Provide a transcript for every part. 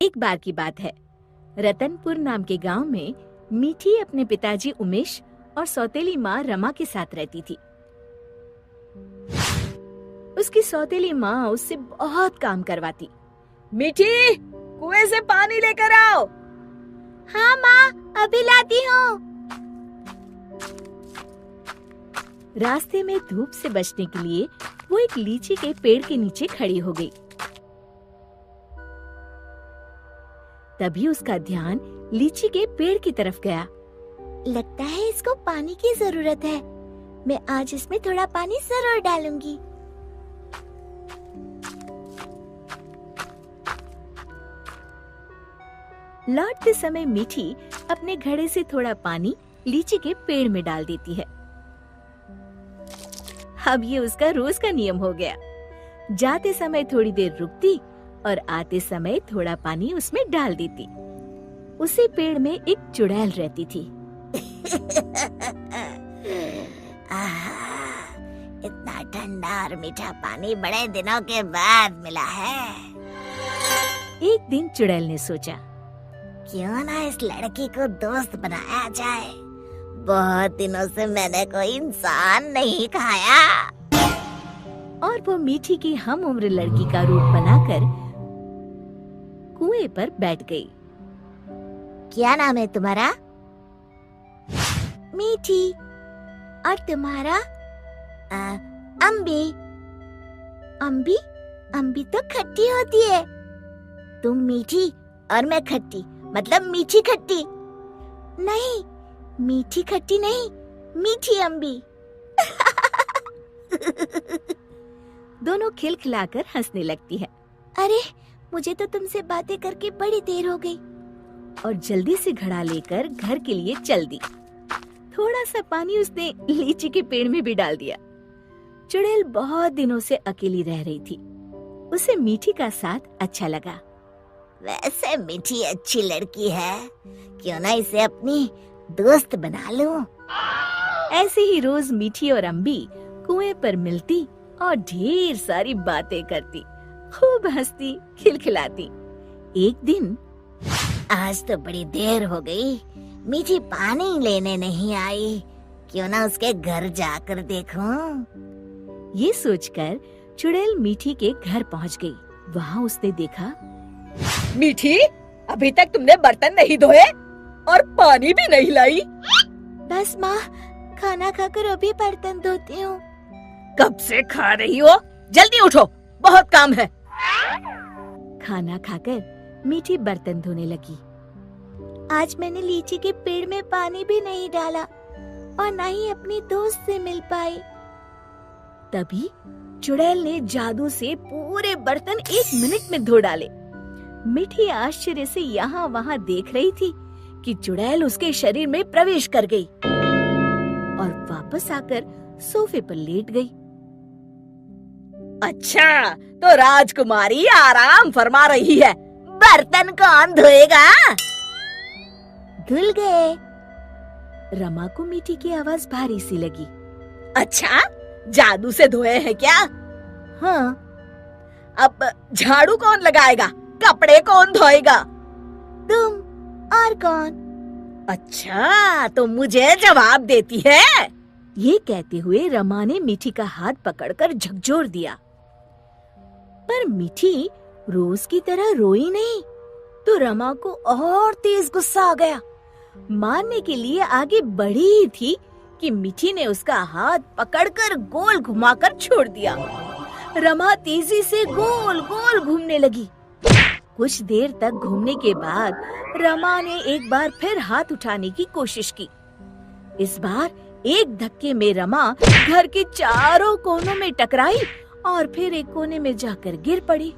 एक बार की बात है, रतनपुर नाम के गांव में मीठी अपने पिताजी उमेश और सौतेली माँ रमा के साथ रहती थी। उसकी सौतेली माँ उससे बहुत काम करवाती। मीठी, कुएं से पानी लेकर आओ। हाँ माँ, अभी लाती हूँ। रास्ते में धूप से बचने के लिए वो एक लीची के पेड़ के नीचे खड़ी हो गई। तभी उसका ध्यान लीची के पेड़ की तरफ गया। लगता है इसको पानी की जरूरत है। मैं आज इसमें थोड़ा पानी जरूर डालूंगी। लौटते समय मीठी अपने घड़े से थोड़ा पानी लीची के पेड़ में डाल देती है। अब ये उसका रोज का नियम हो गया। जाते समय थोड़ी देर रुकती और आते समय थोड़ा पानी उसमें डाल देती। उसी पेड़ में एक चुड़ैल रहती थी। इतना ठंडा और मीठा पानी बड़े दिनों के बाद मिला है। एक दिन चुड़ैल ने सोचा, क्यों ना इस लड़की को दोस्त बनाया जाए। बहुत दिनों से मैंने कोई इंसान नहीं खाया। और वो मीठी की हम उम्र लड़की का रूप बनाकर कुएं पर बैठ गई। क्या नाम है तुम्हारा? मीठी। और तुम्हारा? अम्बी। अम्बी? अम्बी तो खट्टी होती है। तुम मीठी और मैं खट्टी, मतलब मीठी खट्टी। नहीं, मीठी खट्टी नहीं, मीठी अम्बी। दोनों खिलखिलाकर हंसने लगती है। अरे, मुझे तो तुमसे बातें करके बड़ी देर हो गई। और जल्दी से घड़ा लेकर घर के लिए चल दी। थोड़ा सा पानी उसने लीची के पेड़ में भी डाल दिया। चुड़ैल बहुत दिनों से अकेली रह रही थी। उसे मीठी का साथ अच्छा लगा। वैसे मीठी अच्छी लड़की है, क्यों ना इसे अपनी दोस्त बना लूं। ऐसे ही रोज मीठी और अम्बी कुएं पर मिलती और ढेर सारी बातें करती, खूब हंसती खिलखिलाती। एक दिन, आज तो बड़ी देर हो गई, मीठी पानी लेने नहीं आई। क्यों ना उसके घर जाकर देखूं। ये सोचकर चुड़ैल मीठी के घर पहुंच गई। वहाँ उसने देखा, मीठी, अभी तक तुमने बर्तन नहीं धोए और पानी भी नहीं लाई। बस माँ, खाना खाकर अभी बर्तन धोती हूँ। कब से खा रही हो? जल्दी उठो, बहुत काम है। खाना खाकर मीठी बर्तन धोने लगी। आज मैंने लीची के पेड़ में पानी भी नहीं डाला और न ही अपनी दोस्त से मिल पाई। तभी चुड़ैल ने जादू से पूरे बर्तन 1 मिनट में धो डाले। मीठी आश्चर्य से यहाँ वहाँ देख रही थी कि चुड़ैल उसके शरीर में प्रवेश कर गई और वापस आकर सोफे पर लेट गई। अच्छा, तो राजकुमारी आराम फरमा रही है। बर्तन कौन धोएगा? धुल गए। रमा को मीठी की आवाज भारी सी लगी। अच्छा, जादू से धोए हैं क्या? हाँ। अब झाड़ू कौन लगाएगा? कपड़े कौन धोएगा? तुम। और कौन? अच्छा, तो मुझे जवाब देती है। ये कहते हुए रमा ने मीठी का हाथ पकड़कर झकझोर दिया। पर मीठी रोज की तरह रोई नहीं, तो रमा को और तेज गुस्सा आ गया। मारने के लिए आगे बढ़ी ही थी कि मीठी ने उसका हाथ पकड़कर गोल घुमाकर छोड़ दिया। रमा तेजी से गोल गोल घूमने लगी। कुछ देर तक घूमने के बाद रमा ने एक बार फिर हाथ उठाने की कोशिश की। इस बार एक धक्के में रमा घर के चारों कोनों में टकराई और फिर एक कोने में जाकर गिर पड़ी।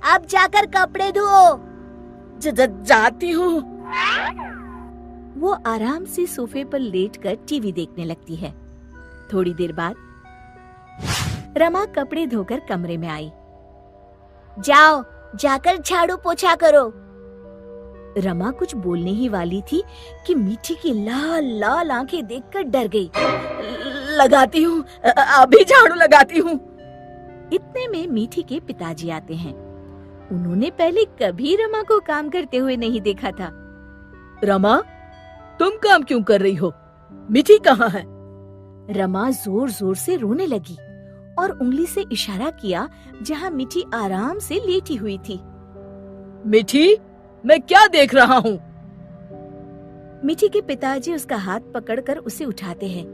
अब जाकर कपड़े धो। जाती हूँ। वो आराम से सोफे पर लेटकर टीवी देखने लगती है। थोड़ी देर बाद रमा कपड़े धोकर कमरे में आई। जाओ, जाकर झाड़ू पोछा करो। रमा कुछ बोलने ही वाली थी कि मीठी की लाल लाल आंखें देखकर डर गई। लगाती हूँ, अभी झाड़ू लगाती हूँ। इतने में मीठी के पिताजी आते हैं। उन्होंने पहले कभी रमा को काम करते हुए नहीं देखा था। रमा, तुम काम क्यों कर रही हो? मीठी कहाँ है? रमा जोर जोर से रोने लगी और उंगली से इशारा किया जहाँ मीठी आराम से लेटी हुई थी। मीठी, मैं क्या देख रहा हूँ? मीठी के पिताजी उसका हाथ पकड़कर उसे उठाते हैं,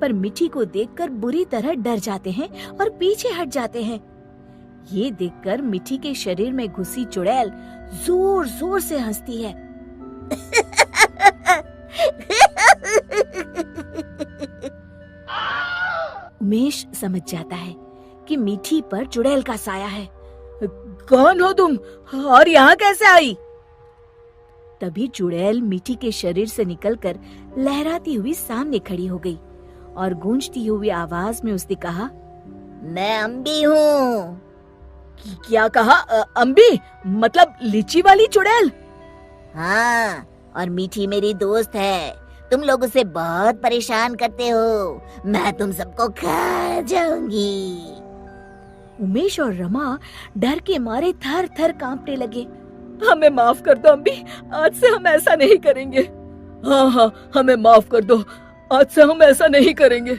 पर मीठी को देखकर बुरी तरह डर जाते हैं और पीछे हट जाते हैं। ये देखकर मीठी के शरीर में घुसी चुड़ैल जोर जोर से हंसती है। उमेश समझ जाता है कि मीठी पर चुड़ैल का साया है। कौन हो तुम और यहाँ कैसे आई? तभी चुड़ैल मीठी के शरीर से निकलकर लहराती हुई सामने खड़ी हो गई और गूंजती हुई आवाज में उसने कहा, मैं अम्बी हूँ। क्या कहा? अम्बी मतलब लीची वाली चुड़ैल? हाँ, और मीठी मेरी दोस्त है। तुम लोग उसे बहुत परेशान करते हो। मैं तुम सबको खा जाऊंगी। उमेश और रमा डर के मारे थर थर कांपने लगे। हमें माफ कर दो अम्बी, आज से हम ऐसा नहीं करेंगे। हाँ हाँ, हमें माफ कर दो, आज से हम ऐसा नहीं करेंगे।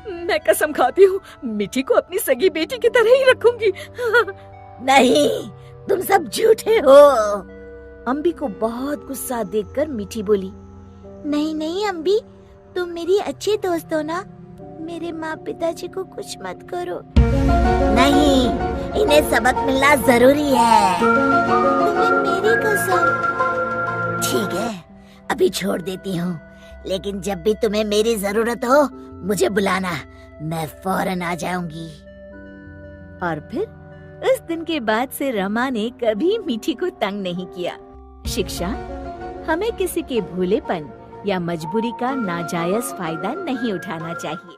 मैं कसम खाती हूँ मीठी को अपनी सगी बेटी की तरह ही रखूंगी। नहीं, तुम सब झूठे हो। अम्बी को बहुत गुस्सा देखकर मीठी बोली, नहीं नहीं अम्बी, तुम मेरी अच्छी दोस्त हो ना। मेरे माँ पिताजी को कुछ मत करो। नहीं, इन्हें सबक मिलना जरूरी है। तुम्हें मेरी कसम। ठीक है, अभी छोड़ देती हूँ, लेकिन जब भी तुम्हें मेरी जरूरत हो मुझे बुलाना, मैं फौरन आ जाऊंगी। और फिर उस दिन के बाद से रमा ने कभी मीठी को तंग नहीं किया। शिक्षा: हमें किसी के भोलेपन या मजबूरी का नाजायज फायदा नहीं उठाना चाहिए।